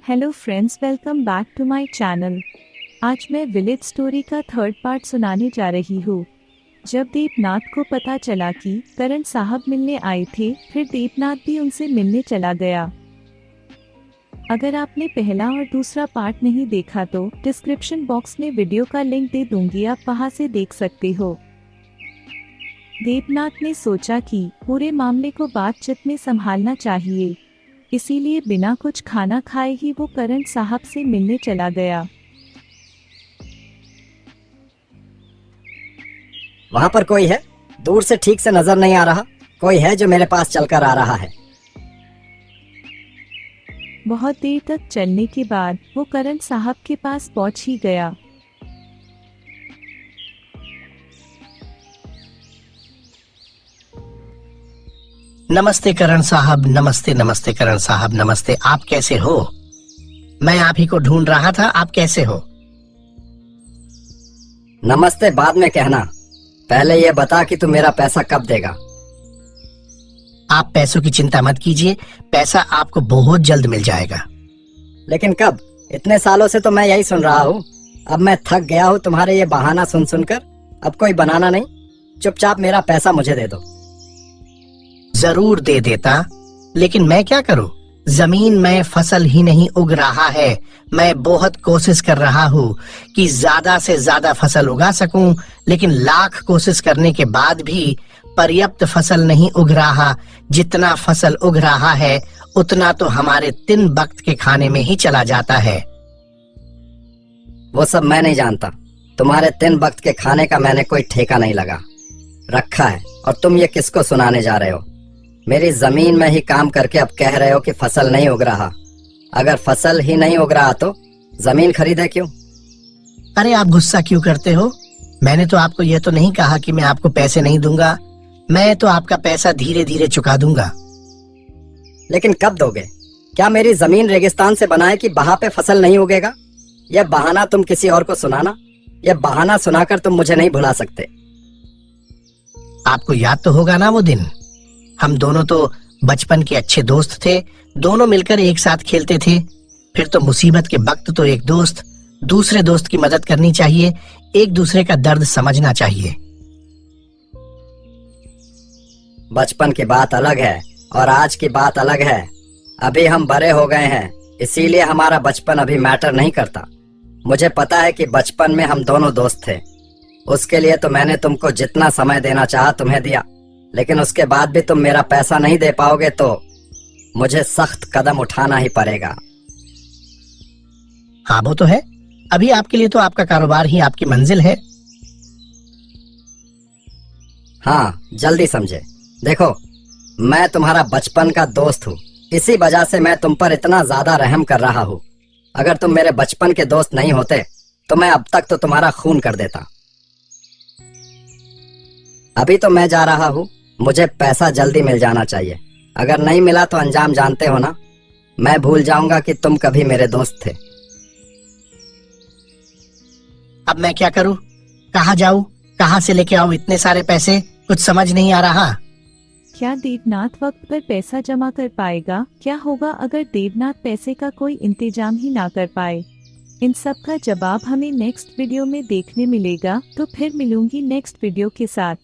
Hello friends, welcome back to my channel. आज मैं village story का थर्ड पार्ट सुनाने जा रही हूँ। जब देवनाथ को पता चला कि करण साहब मिलने आए थे, फिर देवनाथ भी उनसे मिलने चला गया। अगर आपने पहला और दूसरा पार्ट नहीं देखा तो डिस्क्रिप्शन बॉक्स में वीडियो का लिंक दे दूंगी, आप वहां से देख सकते हो। देवनाथ ने सोचा कि पूरे मामले को बातचीत में संभालना चाहिए, इसीलिए बिना कुछ खाना खाए ही वो करण साहब से मिलने चला गया। वहाँ पर कोई है? दूर से ठीक से नजर नहीं आ रहा। कोई है जो मेरे पास चलकर आ रहा है? बहुत देर तक चलने के बाद वो करण साहब के पास पहुंच ही गया। नमस्ते करण साहब। नमस्ते नमस्ते करण साहब, नमस्ते। आप कैसे हो? मैं आप ही को ढूंढ रहा था। आप कैसे हो? नमस्ते बाद में कहना, पहले ये बता कि तू मेरा पैसा कब देगा। आप पैसों की चिंता मत कीजिए, पैसा आपको बहुत जल्द मिल जाएगा। लेकिन कब? इतने सालों से तो मैं यही सुन रहा हूँ। अब मैं थक गया हूँ तुम्हारे ये बहाना सुन सुनकर। अब कोई बनाना नहीं, चुपचाप मेरा पैसा मुझे दे दो। जरूर दे देता, लेकिन मैं क्या करूं? जमीन में फसल ही नहीं उग रहा है। मैं बहुत कोशिश कर रहा हूँ कि ज्यादा से ज्यादा फसल उगा सकूं, लेकिन लाख कोशिश करने के बाद भी पर्याप्त फसल नहीं उग रहा। जितना फसल उग रहा है उतना तो हमारे 3 वक्त के खाने में ही चला जाता है। वो सब मैं नहीं जानता। तुम्हारे 3 वक्त के खाने का मैंने कोई ठेका नहीं लगा रखा है। और तुम ये किसको सुनाने जा रहे हो? मेरी जमीन में ही काम करके अब कह रहे हो कि फसल नहीं उग रहा। अगर फसल ही नहीं उग रहा तो जमीन खरीदे क्यों? अरे आप गुस्सा क्यों करते हो? मैंने तो आपको यह तो नहीं कहा कि मैं आपको पैसे नहीं दूंगा। मैं तो आपका पैसा धीरे धीरे चुका दूंगा। लेकिन कब दोगे? क्या मेरी जमीन रेगिस्तान से बनाए कि वहां पे फसल नहीं उगेगा? यह बहाना तुम किसी और को सुनाना, यह बहाना सुनाकर तुम मुझे नहीं भुला सकते। आपको याद तो होगा ना वो दिन? हम दोनों तो बचपन के अच्छे दोस्त थे, दोनों मिलकर एक साथ खेलते थे। फिर तो मुसीबत के वक्त तो एक दोस्त दूसरे दोस्त की मदद करनी चाहिए, एक दूसरे का दर्द समझना चाहिए। बचपन की बात अलग है और आज की बात अलग है। अभी हम बड़े हो गए हैं, इसीलिए हमारा बचपन अभी मैटर नहीं करता। मुझे पता है कि बचपन में हम दोनों दोस्त थे। उसके लिए तो मैंने तुमको जितना समय देना चाहा तुम्हें दिया, लेकिन उसके बाद भी तुम मेरा पैसा नहीं दे पाओगे तो मुझे सख्त कदम उठाना ही पड़ेगा। हाँ वो तो है, अभी आपके लिए तो आपका कारोबार ही आपकी मंजिल है। हाँ, जल्दी समझे। देखो, मैं तुम्हारा बचपन का दोस्त हूँ, इसी वजह से मैं तुम पर इतना ज्यादा रहम कर रहा हूँ। अगर तुम मेरे बचपन के दोस्त नहीं होते तो मैं अब तक तो तुम्हारा खून कर देता। अभी तो मैं जा रहा हूँ, मुझे पैसा जल्दी मिल जाना चाहिए। अगर नहीं मिला तो अंजाम जानते हो ना। मैं भूल जाऊंगा कि तुम कभी मेरे दोस्त थे। अब मैं क्या करूं? कहाँ जाऊं? कहाँ से लेके आऊं इतने सारे पैसे? कुछ समझ नहीं आ रहा। क्या देवनाथ वक्त पर पैसा जमा कर पाएगा? क्या होगा अगर देवनाथ पैसे का कोई इंतजाम ही ना कर पाए? इन सब का जवाब हमें नेक्स्ट वीडियो में देखने मिलेगा। तो फिर मिलूंगी नेक्स्ट वीडियो के साथ।